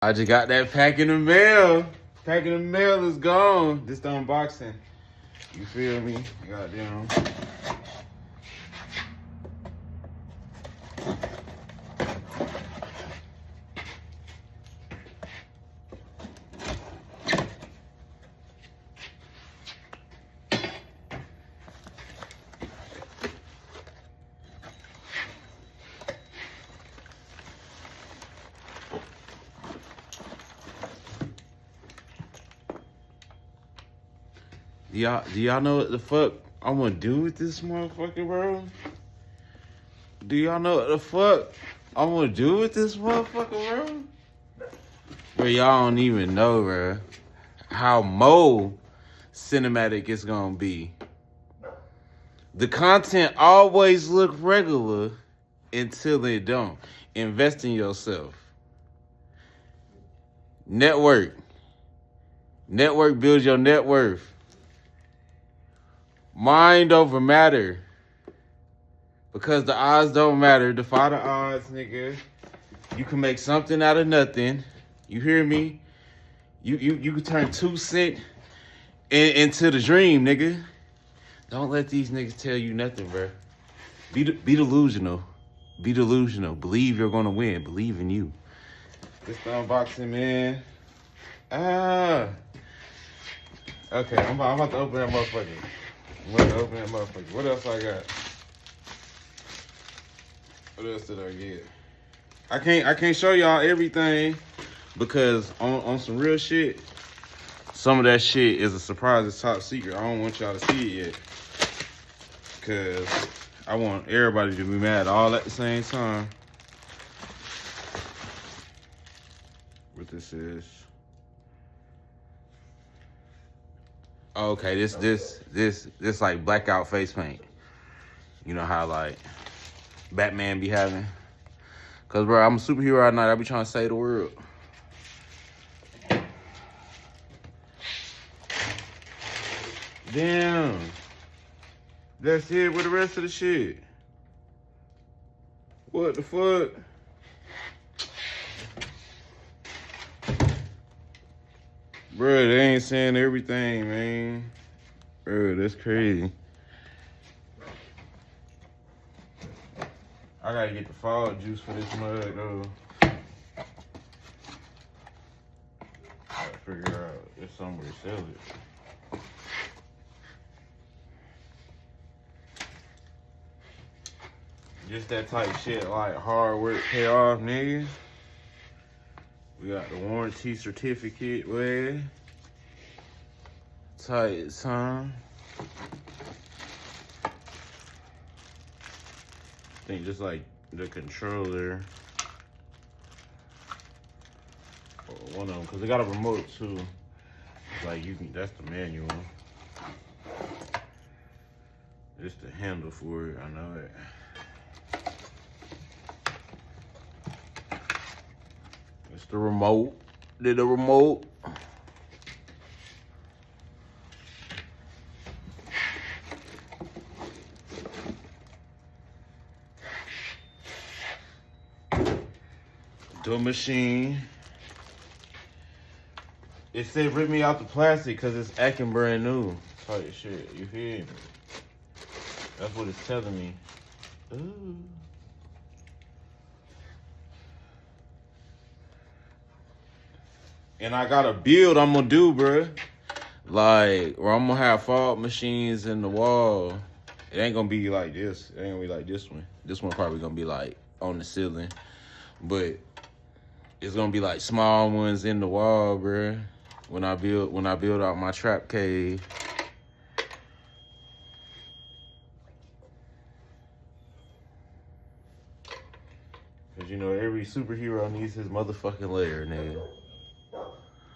I just got that pack in the mail. Pack in the mail is gone. This the unboxing. You feel me? Goddamn. Do y'all know what the fuck I'm gonna do with this motherfucker, bro? Do y'all know what the fuck I'm gonna do with this motherfucker, bro? Bro, y'all don't even know, bro, how cinematic it's gonna be. The content always look regular until it don't. Invest in yourself. Network builds your net worth. Mind over matter. Because the odds don't matter. Defy the odds, nigga. You can make something out of nothing. You hear me? You can turn 2 cents into the dream, nigga. Don't let these niggas tell you nothing, bro. Be delusional. Be delusional. Believe you're gonna win. Believe in you. This the unboxing, man. Okay, I'm about to open that motherfucker. What else I got? What else did I get? I can't show y'all everything because on some real shit, some of that shit is a surprise. It's top secret. I don't want y'all to see it yet because I want everybody to be mad all at the same time. What this is? Okay, this like blackout face paint. You know how like Batman be having? Cause bro, I'm a superhero at night. I be trying to save the world. Damn. That's it with the rest of the shit. What the fuck? Bro, they ain't saying everything, man. Bro, that's crazy. I gotta get the fog juice for this mug, though. Gotta figure out if somewhere to sell it. Just that type shit, like hard work pay off, nigga. We got the warranty certificate, way. Tight, son. I think just like the controller. Or one of them, because they got a remote too. It's like you can, that's the manual. It's the handle for it, I know it. It's the remote. Did the remote. The machine. It said rip me out the plastic because it's acting brand new. Type shit. You feel me? That's what it's telling me. Ooh. And I got a build I'm gonna do, bruh. Like, where I'm gonna have fog machines in the wall. It ain't gonna be like this. It ain't gonna be like this one. This one probably gonna be like on the ceiling. But it's gonna be like small ones in the wall, bruh. When I build out my trap cave. Cause you know every superhero needs his motherfucking lair, nigga.